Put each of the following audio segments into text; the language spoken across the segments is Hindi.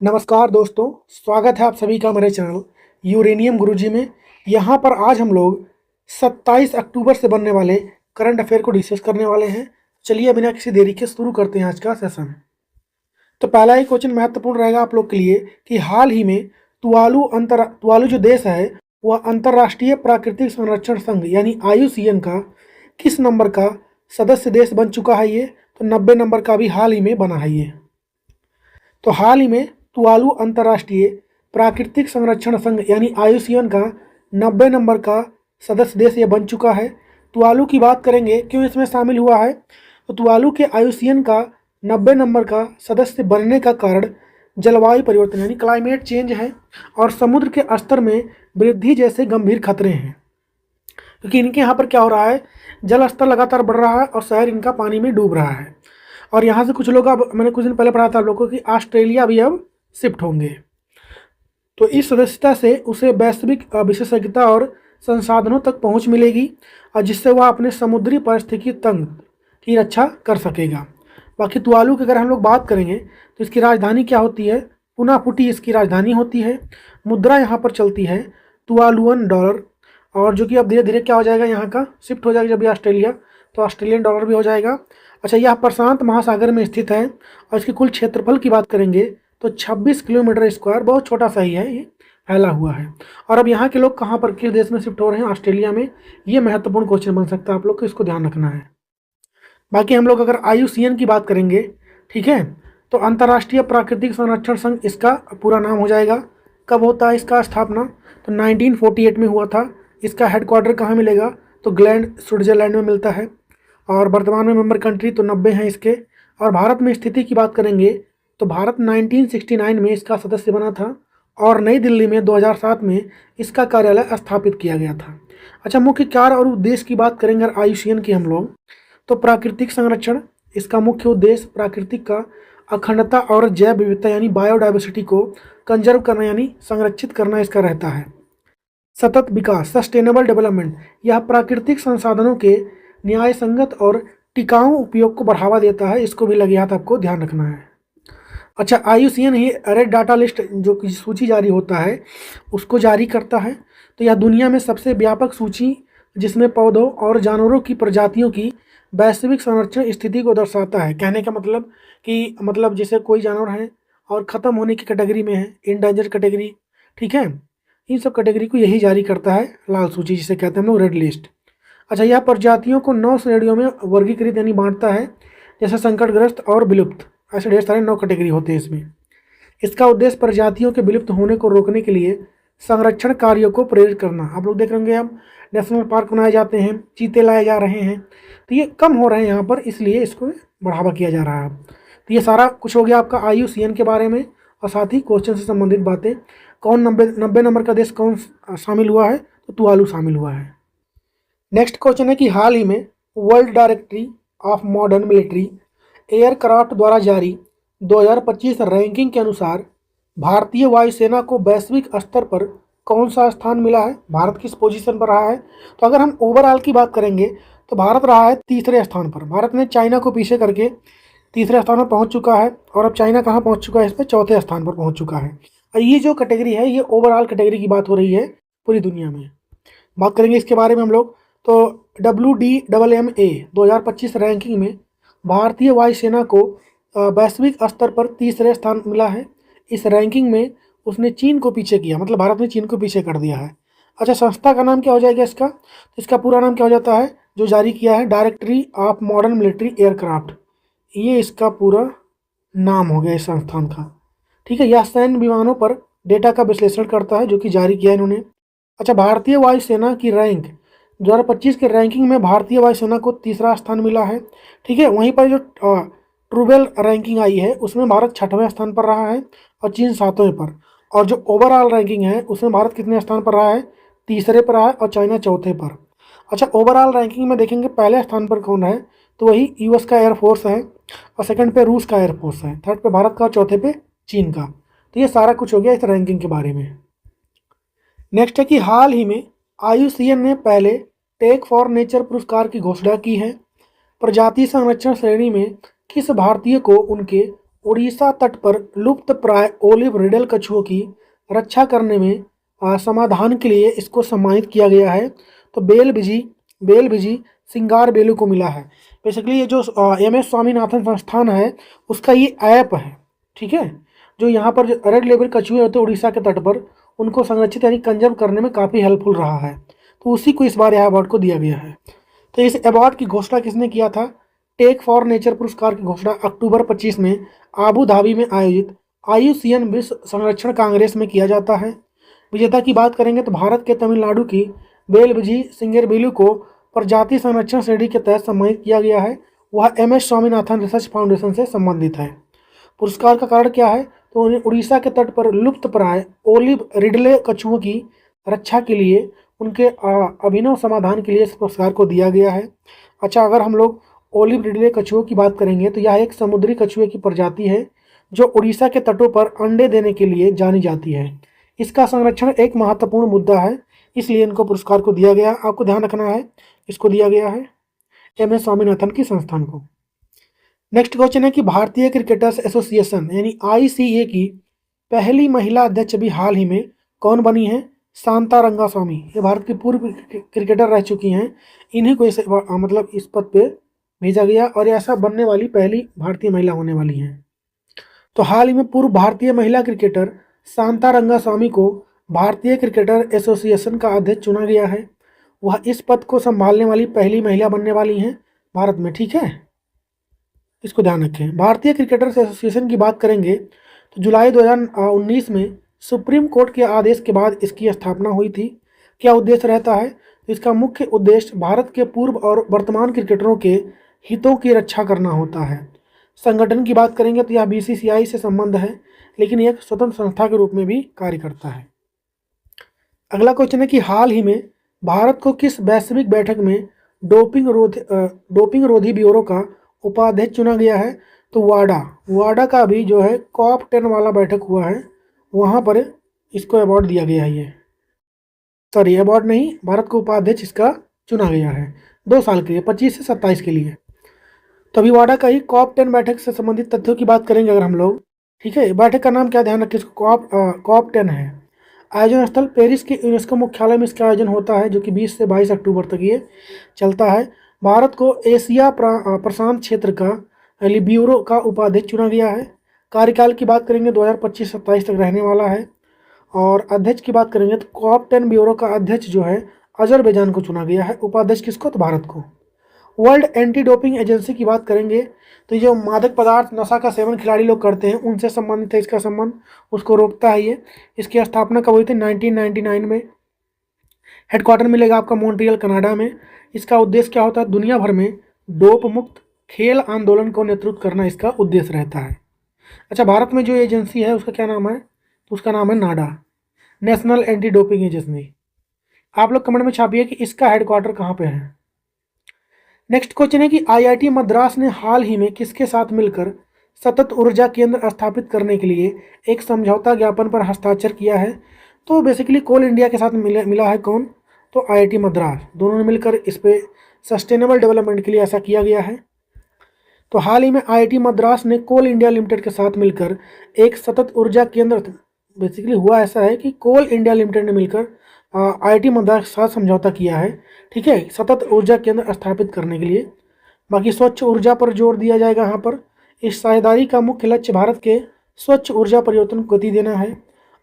नमस्कार दोस्तों, स्वागत है आप सभी का मेरे चैनल यूरेनियम गुरुजी में। यहाँ पर आज हम लोग 27 अक्टूबर से बनने वाले करंट अफेयर को डिस्कस करने वाले हैं। चलिए बिना किसी देरी के शुरू करते हैं आज का सेशन। तो पहला ही क्वेश्चन महत्वपूर्ण रहेगा आप लोग के लिए कि हाल ही में तुवालू जो देश है वह अंतर्राष्ट्रीय प्राकृतिक संरक्षण संघ यानी IUCN का किस नंबर का सदस्य देश बन चुका है। ये तो 90 नंबर का भी हाल ही में बना है। ये तो हाल ही में तुवालू अंतर्राष्ट्रीय प्राकृतिक संरक्षण संघ यानी IUCN का 90 नंबर का सदस्य देश ये बन चुका है। तुवालू की बात करेंगे क्यों इसमें शामिल हुआ है, तो तुवालू के IUCN का 90 नंबर का सदस्य बनने का कारण जलवायु परिवर्तन यानी क्लाइमेट चेंज है और समुद्र के स्तर में वृद्धि जैसे गंभीर खतरे हैं। क्योंकि इनके यहाँ पर क्या हो रहा है, जल स्तर लगातार बढ़ रहा है और शहर इनका पानी में डूब रहा है। और यहाँ से कुछ लोग, अब मैंने कुछ दिन पहले पढ़ा था आप लोगों को कि ऑस्ट्रेलिया भी अब शिफ्ट होंगे। तो इस सदस्यता से उसे वैश्विक विशेषज्ञता और संसाधनों तक पहुँच मिलेगी और जिससे वह अपने समुद्री पारिस्थितिकी तंत्र की रक्षा कर सकेगा। बाकी तुवालू की अगर हम लोग बात करेंगे तो इसकी राजधानी क्या होती है, पुनापुटी इसकी राजधानी होती है। मुद्रा यहाँ पर चलती है तुवालुअन डॉलर, और जो कि अब धीरे धीरे क्या हो जाएगा, यहाँ का शिफ्ट हो जाएगा जब ये ऑस्ट्रेलिया, तो ऑस्ट्रेलियन डॉलर भी हो जाएगा। अच्छा, यह प्रशांत महासागर में स्थित है और इसकी कुल क्षेत्रफल की बात करेंगे तो 26 किलोमीटर स्क्वायर, बहुत छोटा सा ही है, ये फैला हुआ है। और अब यहाँ के लोग कहाँ पर किस देश में शिफ्ट हो रहे हैं, ऑस्ट्रेलिया में। ये महत्वपूर्ण क्वेश्चन बन सकता है आप लोग को, इसको ध्यान रखना है। बाकी हम लोग अगर IUCN की बात करेंगे, ठीक है, तो अंतर्राष्ट्रीय प्राकृतिक संरक्षण संघ इसका पूरा नाम हो जाएगा। कब होता है इसका स्थापना, तो 1948 में हुआ था। इसका हेडक्वार्टर कहाँ मिलेगा, तो ग्लैंड स्विट्जरलैंड में मिलता है। और वर्तमान में मेंबर कंट्री तो 90 हैं इसके। और भारत में स्थिति की बात करेंगे तो भारत 1969 में इसका सदस्य बना था और नई दिल्ली में 2007 में इसका कार्यालय स्थापित किया गया था। अच्छा, मुख्य कार्य और उद्देश्य की बात करेंगे IUCN की हम लोग, तो प्राकृतिक संरक्षण, इसका मुख्य उद्देश्य प्राकृतिक का अखंडता और जैव विविधता यानी बायोडाइवर्सिटी को कंजर्व करना यानी संरक्षित करना इसका रहता है। सतत विकास, सस्टेनेबल डेवलपमेंट, यह प्राकृतिक संसाधनों के न्याय संगत और टिकाऊ उपयोग को बढ़ावा देता है। इसको भी लगे हाथ आपको ध्यान रखना है। अच्छा, IUCN ही रेड डाटा लिस्ट जो कि सूची जारी होता है उसको जारी करता है। तो यह दुनिया में सबसे व्यापक सूची जिसमें पौधों और जानवरों की प्रजातियों की वैश्विक संरक्षण स्थिति को दर्शाता है। कहने का मतलब कि जैसे कोई जानवर है और ख़त्म होने की कैटेगरी में है, इंडेंजर कैटेगरी, ठीक है, इन सब कैटेगरी को यही जारी करता है, लाल सूची जिसे कहते हैं हम लोग रेड लिस्ट। अच्छा, यह प्रजातियों को 9 श्रेणियों में वर्गीकृत यानी बांटता है, जैसे संकटग्रस्त और विलुप्त, ऐसे ढेर सारे 9 कैटेगरी होते हैं इसमें। इसका उद्देश्य प्रजातियों के विलुप्त होने को रोकने के लिए संरक्षण कार्यों को प्रेरित करना। आप लोग देख रहे हम नेशनल पार्क बनाए जाते हैं, चीते लाए जा रहे हैं, तो ये कम हो रहे हैं यहाँ पर, इसलिए इसको बढ़ावा किया जा रहा है। तो ये सारा कुछ हो गया आपका IUCN के बारे में और साथ ही क्वेश्चन से संबंधित बातें। कौन 90 नंबर का देश कौन शामिल हुआ है, तो तुवालू शामिल हुआ है। नेक्स्ट क्वेश्चन है कि हाल ही में world directory of modern military aircraft द्वारा जारी 2025 रैंकिंग के अनुसार भारतीय वायुसेना को वैश्विक स्तर पर कौन सा स्थान मिला है, भारत किस पोजीशन पर रहा है। तो अगर हम ओवरऑल की बात करेंगे तो भारत रहा है तीसरे स्थान पर। भारत ने चाइना को पीछे करके तीसरे स्थान पर पहुंच चुका है और अब चाइना कहाँ पहुंच चुका है, इस पर चौथे स्थान पर पहुंच चुका है। और ये जो कैटेगरी है ये ओवरऑल कैटेगरी की बात हो रही है पूरी दुनिया में। बात करेंगे इसके बारे में हम लोग, तो WDMMA 2025 रैंकिंग में भारतीय वायुसेना को वैश्विक स्तर पर तीसरे स्थान मिला है। इस रैंकिंग में उसने चीन को पीछे किया, मतलब भारत ने चीन को पीछे कर दिया है। अच्छा, संस्था का नाम क्या हो जाएगा इसका, तो इसका पूरा नाम क्या हो जाता है जो जारी किया है, directory of modern military aircraft, ये इसका पूरा नाम हो गया इस संस्थान का, ठीक है। यह सैन्य विमानों पर डेटा का विश्लेषण करता है जो कि जारी किया है इन्होंने। अच्छा, भारतीय वायुसेना की रैंक 2025 के रैंकिंग में भारतीय वायुसेना को तीसरा स्थान मिला है, ठीक है। वहीं पर जो ट्रूवेल रैंकिंग आई है उसमें भारत 6वें स्थान पर रहा है और चीन 7वें पर। और जो ओवरऑल रैंकिंग है उसमें भारत कितने स्थान पर रहा है, तीसरे पर रहा है और चाइना चौथे पर। अच्छा, ओवरऑल रैंकिंग में देखेंगे पहले स्थान पर कौन है, तो वही US का एयरफोर्स है और सेकंड पे रूस का एयरफोर्स है, थर्ड पे भारत का और चौथे पे चीन का। तो ये सारा कुछ हो गया इस रैंकिंग के बारे में। नेक्स्ट है कि हाल ही में IUCN ने पहले टेक फॉर नेचर पुरस्कार की घोषणा की है। प्रजाति संरक्षण श्रेणी में किस भारतीय को उनके उड़ीसा तट पर लुप्त प्राय ओलिव रिडल कछुओं की रक्षा करने में समाधान के लिए इसको सम्मानित किया गया है। तो बेल बिजी सिंगार बेलू को मिला है। बेसिकली ये जो MS स्वामीनाथन संस्थान है उसका ये ऐप है, ठीक है, जो यहाँ पर जो रेड लेबल कछुए होते हैं उड़ीसा के तट पर उनको संरक्षित यानी कंजर्व करने में काफ़ी हेल्पफुल रहा है। तो उसी को इस बार यह अवार्ड को दिया गया है। तो इस अवार्ड की घोषणा किसने किया था? टेक फॉर नेचर पुरस्कार की घोषणा अक्टूबर 25 में आबू धाबी में आयोजित IUCN विश्व संरक्षण कांग्रेस में किया जाता है। विजेता की बात करेंगे तो भारत के तमिलनाडु की बेलबिजी सिंगरबिलू को प्रजाति संरक्षण श्रेणी के तहत सम्मानित किया गया है। वह MS स्वामीनाथन रिसर्च फाउंडेशन से संबंधित है। पुरस्कार का कारण क्या है? तो उन्हें उड़ीसा के तट पर लुप्त प्राय ओलिव रिडले कछुओं की रक्षा के लिए उनके अभिनव समाधान के लिए इस पुरस्कार को दिया गया है। अच्छा, अगर हम लोग ओलिव रिडले कछुओं की बात करेंगे तो यह एक समुद्री कछुए की प्रजाति है जो उड़ीसा के तटों पर अंडे देने के लिए जानी जाती है। इसका संरक्षण एक महत्वपूर्ण मुद्दा है, इसलिए इनको पुरस्कार को दिया गया। आपको ध्यान रखना है, इसको दिया गया है MS स्वामीनाथन की संस्थान को। नेक्स्ट क्वेश्चन है कि भारतीय क्रिकेटर्स एसोसिएशन यानी ICA की पहली महिला अध्यक्ष भी हाल ही में कौन बनी है? शांता रंगास्वामी। ये भारत की पूर्व क्रिकेटर रह चुकी हैं। इन्हीं को इस मतलब इस पद पे भेजा गया और ऐसा बनने वाली पहली भारतीय महिला होने वाली हैं। तो हाल ही में पूर्व भारतीय महिला क्रिकेटर शांता रंगास्वामी को भारतीय क्रिकेटर एसोसिएशन का अध्यक्ष चुना गया है। वह इस पद को संभालने वाली पहली महिला बनने वाली हैं भारत में, ठीक है, इसको ध्यान रखें। भारतीय क्रिकेटर्स एसोसिएशन की बात करेंगे तो जुलाई 2019 में सुप्रीम कोर्ट के आदेश के बाद इसकी स्थापना हुई थी। क्या उद्देश्य रहता है? तो इसका मुख्य उद्देश्य भारत के पूर्व और वर्तमान क्रिकेटरों के हितों की रक्षा करना होता है। संगठन की बात करेंगे तो यह BCCI से संबंध है, लेकिन एक स्वतंत्र संस्था के रूप में भी कार्य करता है। अगला क्वेश्चन है कि हाल ही में भारत को किस वैश्विक बैठक में डोपिंग रोधी ब्यूरो का उपाध्यक्ष चुना गया है? तो वाडा का भी जो है COP10 वाला बैठक हुआ है, वहाँ पर इसको अवार्ड दिया गया है। ये सॉरी अवार्ड नहीं, भारत को उपाध्यक्ष इसका चुना गया है 2 साल के लिए, 25 से 27 के लिए। तो अभी वाडा का ही COP10 बैठक से संबंधित तथ्यों की बात करेंगे अगर हम लोग, ठीक है। बैठक का नाम क्या, ध्यान रखिए, इसको COP10 है। आयोजन स्थल पेरिस के यूनेस्को मुख्यालय में इसका आयोजन होता है, जो कि 20 से 22 अक्टूबर तक ये चलता है। भारत को एशिया प्रशांत क्षेत्र का ब्यूरो का उपाध्यक्ष चुना गया है। कार्यकाल की बात करेंगे 2025-27 तक रहने वाला है। और अध्यक्ष की बात करेंगे तो COP10 ब्यूरो का अध्यक्ष जो है अजरबैजान को चुना गया है। उपाध्यक्ष किसको? तो भारत को। वर्ल्ड एंटी डोपिंग एजेंसी की बात करेंगे तो जो मादक पदार्थ नशा का सेवन खिलाड़ी लोग करते हैं उनसे संबंधित है इसका संबंध, उसको रोकता है ये। इसकी स्थापना कब हुई थी? 1999 में। हेडक्वार्टर मिलेगा आपका मॉन्ट्रियल कनाडा में। इसका उद्देश्य क्या होता है? दुनिया भर में डोप मुक्त खेल आंदोलन को नेतृत्व करना इसका उद्देश्य रहता है। अच्छा, भारत में जो एजेंसी है उसका क्या नाम है? तो उसका नाम है नाडा, नेशनल एंटी डोपिंग एजेंसी। आप लोग कमेंट में छापिए कि इसका हेडक्वार्टर कहाँ पे है। नेक्स्ट क्वेश्चन है कि IIT मद्रास ने हाल ही में किसके साथ मिलकर सतत ऊर्जा केंद्र स्थापित करने के लिए एक समझौता ज्ञापन पर हस्ताक्षर किया है? तो बेसिकली कोल इंडिया के साथ मिला है कौन? तो IIT मद्रास। दोनों ने मिलकर इस पे सस्टेनेबल डेवलपमेंट के लिए ऐसा किया गया है। तो हाल ही में IIT मद्रास ने कोल इंडिया लिमिटेड के साथ मिलकर एक सतत ऊर्जा केंद्र, बेसिकली हुआ ऐसा है कि कोल इंडिया लिमिटेड ने मिलकर IIT मद्रास के साथ समझौता किया है, ठीक है, सतत ऊर्जा केंद्र स्थापित करने के लिए। बाकी स्वच्छ ऊर्जा पर जोर दिया जाएगा यहाँ पर। इस साझेदारी का मुख्य लक्ष्य भारत के स्वच्छ ऊर्जा परिवर्तन को गति देना है।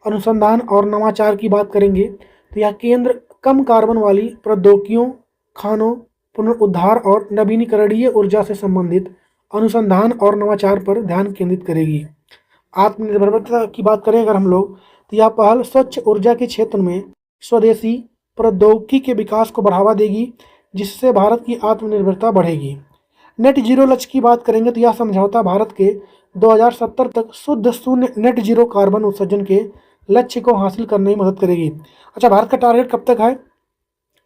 अनुसंधान और नवाचार की बात करेंगे तो यह केंद्र कम कार्बन वाली प्रौद्योगिकियों, खानों, पुनरुद्धार और नवीनीकरणीय ऊर्जा से संबंधित अनुसंधान और नवाचार पर ध्यान केंद्रित करेगी। आत्मनिर्भरता की बात करें अगर हम लोग तो यह पहल स्वच्छ ऊर्जा के क्षेत्र में स्वदेशी प्रौद्योगिकी के विकास को बढ़ावा देगी, जिससे भारत की आत्मनिर्भरता बढ़ेगी। नेट जीरो लक्ष्य की बात करेंगे तो यह समझौता भारत के 2070 तक शुद्ध शून्य नेट जीरो कार्बन उत्सर्जन के लक्ष्य को हासिल करने में मदद करेगी। अच्छा, भारत का टारगेट कब तक है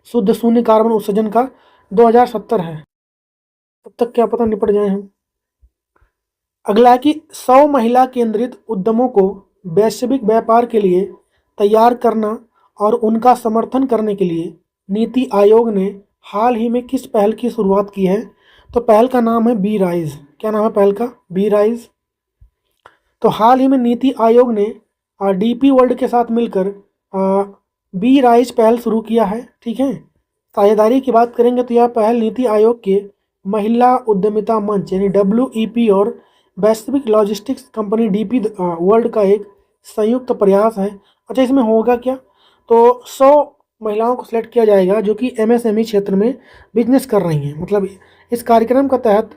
शुद्ध शून्य कार्बन उत्सर्जन का? 2070 है। तब तक क्या पता निपट जाए हम। अगला है कि 100 महिला केंद्रित उद्यमों को वैश्विक व्यापार के लिए तैयार करना और उनका समर्थन करने के लिए नीति आयोग ने हाल ही में किस पहल की शुरुआत की है? तो पहल का नाम है बी राइज। क्या नाम है पहल का? Be rise. तो हाल ही में नीति आयोग ने डीपी वर्ल्ड के साथ मिलकर बी राइज पहल शुरू किया है। ठीक है, साझेदारी की बात करेंगे तो यह पहल नीति आयोग के महिला उद्यमिता मंच यानी WEP और वैश्विक लॉजिस्टिक्स कंपनी डीपी वर्ल्ड का एक संयुक्त प्रयास है। अच्छा, इसमें होगा क्या? तो 100 महिलाओं को सिलेक्ट किया जाएगा जो कि MSME क्षेत्र में बिजनेस कर रही हैं। मतलब इस कार्यक्रम के तहत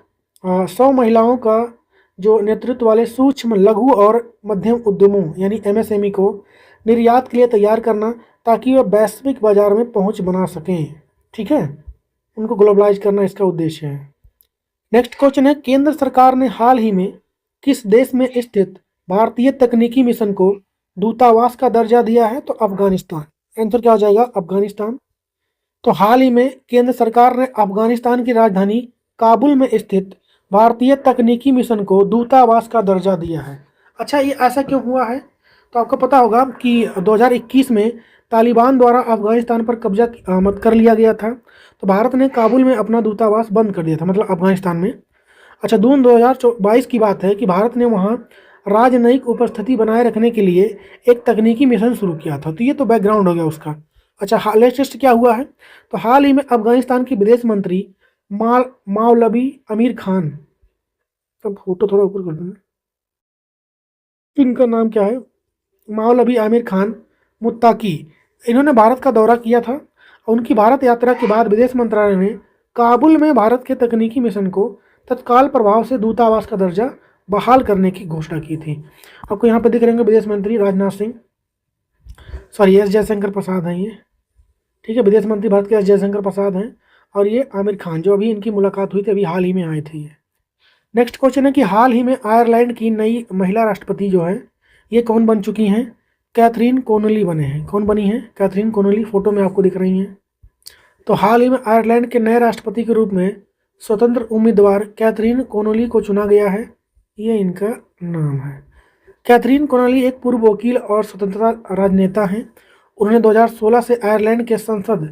100 महिलाओं का जो नेतृत्व वाले सूक्ष्म, लघु और मध्यम उद्यमों यानी MSME को निर्यात के लिए तैयार करना, ताकि वे वैश्विक बाजार में पहुंच बना सकें। ठीक है, उनको ग्लोबलाइज करना इसका उद्देश्य है। नेक्स्ट क्वेश्चन है, केंद्र सरकार ने हाल ही में किस देश में स्थित भारतीय तकनीकी मिशन को दूतावास का दर्जा दिया है? तो अफगानिस्तान। आंसर क्या हो जाएगा? अफगानिस्तान। तो हाल ही में केंद्र सरकार ने अफगानिस्तान की राजधानी काबुल में स्थित भारतीय तकनीकी मिशन को दूतावास का दर्जा दिया है। अच्छा, ये ऐसा क्यों हुआ है? तो आपको पता होगा कि 2021 में तालिबान द्वारा अफगानिस्तान पर कब्जा मत कर लिया गया था, तो भारत ने काबुल में अपना दूतावास बंद कर दिया था, मतलब अफगानिस्तान में। अच्छा, जून 2022 की बात है कि भारत ने वहाँ राजनयिक उपस्थिति बनाए रखने के लिए एक तकनीकी मिशन शुरू किया था। तो ये तो बैकग्राउंड हो गया उसका। अच्छा, लेटेस्ट क्या हुआ है? तो हाल ही में अफगानिस्तान के विदेश मंत्री मौलवी आमिर खान, तो फोटो थोड़ा ऊपर कर देना, इनका नाम क्या है? मौलवी आमिर खान मुत्ताकी, इन्होंने भारत का दौरा किया था। उनकी भारत यात्रा के बाद विदेश मंत्रालय ने काबुल में भारत के तकनीकी मिशन को तत्काल प्रभाव से दूतावास का दर्जा बहाल करने की घोषणा की थी। आपको यहाँ पर दिख रहे हैं विदेश मंत्री राजनाथ सिंह, सॉरी एस जयशंकर प्रसाद हैं ये। ठीक है, विदेश मंत्री भारत के एस जयशंकर प्रसाद हैं, और ये आमिर खान जो अभी इनकी मुलाकात हुई थी, अभी हाल ही में आए थे ये। नेक्स्ट क्वेश्चन है कि हाल ही में आयरलैंड की नई महिला राष्ट्रपति जो है ये कौन बन चुकी हैं? कैथरीन कोनली बने हैं। कौन बनी हैं? कैथरीन कोनली, फोटो में आपको दिख रही हैं। तो हाल ही में आयरलैंड के नए राष्ट्रपति के रूप में स्वतंत्र उम्मीदवार कैथरीन कोनली को चुना गया है, ये इनका नाम है। कैथरीन कोनली एक पूर्व वकील और स्वतंत्रता राजनेता हैं। उन्होंने 2016 से आयरलैंड के संसद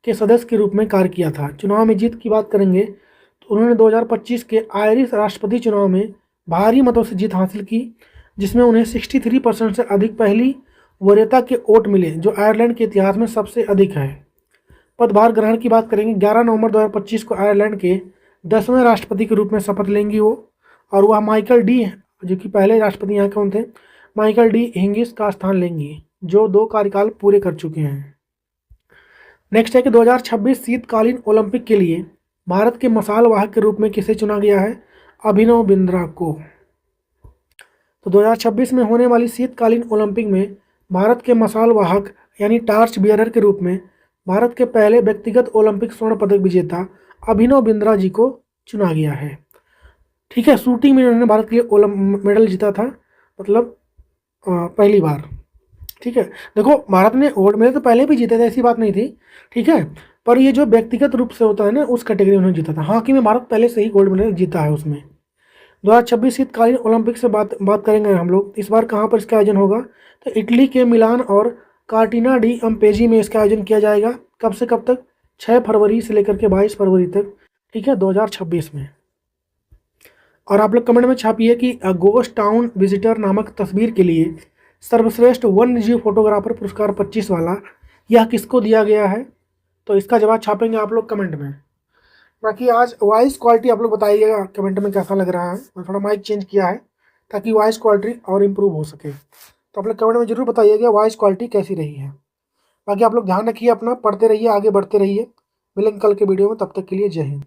के सदस्य के रूप में कार्य किया था। चुनाव में जीत की बात करेंगे तो उन्होंने 2025 के आयरिश राष्ट्रपति चुनाव में भारी मतों से जीत हासिल की, जिसमें उन्हें 63% से अधिक पहली वरीयता के वोट मिले, जो आयरलैंड के इतिहास में सबसे अधिक है। पदभार ग्रहण की बात करेंगे, 11 नवंबर 2025 को आयरलैंड के 10वें राष्ट्रपति के रूप में शपथ लेंगी वो, और वह माइकल डी, जो कि पहले राष्ट्रपति यहाँ कौन थे, माइकल डी हिंगिस का स्थान लेंगी, जो 2 कार्यकाल पूरे कर चुके हैं। नेक्स्ट है कि 2026 शीतकालीन ओलंपिक के लिए भारत के मसाल वाहक के रूप में किसे चुना गया है? अभिनव बिंद्रा को। तो 2026 में होने वाली शीतकालीन ओलंपिक में भारत के मसाल वाहक यानी टार्च बियरर के रूप में भारत के पहले व्यक्तिगत ओलंपिक स्वर्ण पदक विजेता अभिनव बिंद्रा जी को चुना गया है। ठीक है, शूटिंग में उन्होंने भारत के लिए मेडल जीता था, मतलब पहली बार। ठीक है, देखो भारत ने गोल्ड मेडल तो पहले भी जीते थे, ऐसी बात नहीं थी। ठीक है, पर ये जो व्यक्तिगत रूप से होता है ना, उस कैटेगरी में उन्होंने जीता था। हॉकी में भारत पहले से ही गोल्ड मेडल जीता है उसमें। 2026 शीतकालीन ओलंपिक से बात करेंगे हम लोग। इस बार कहाँ पर इसका आयोजन होगा? तो इटली के मिलान और कार्टिना डी अम्पेजी में इसका आयोजन किया जाएगा। कब से कब तक? 6 फरवरी से लेकर के 22 फरवरी तक। ठीक है, 2026 में। और आप लोग कमेंट में छापिए कि गोस्ट टाउन विजिटर नामक तस्वीर के लिए सर्वश्रेष्ठ वन्यजीव फोटोग्राफर पुरस्कार 25 वाला यह किसको दिया गया है? तो इसका जवाब छापेंगे आप लोग कमेंट में। बाकी आज वॉइस क्वालिटी आप लोग बताइएगा कमेंट में कैसा लग रहा है। मैं थोड़ा माइक चेंज किया है ताकि वॉइस क्वालिटी और इम्प्रूव हो सके, तो आप लोग कमेंट में जरूर बताइएगा वॉइस क्वालिटी कैसी रही है। बाकी आप लोग ध्यान रखिए अपना, पढ़ते रहिए, आगे बढ़ते रहिए। मिलेंगे कल के वीडियो में, तब तक के लिए जय हिंद।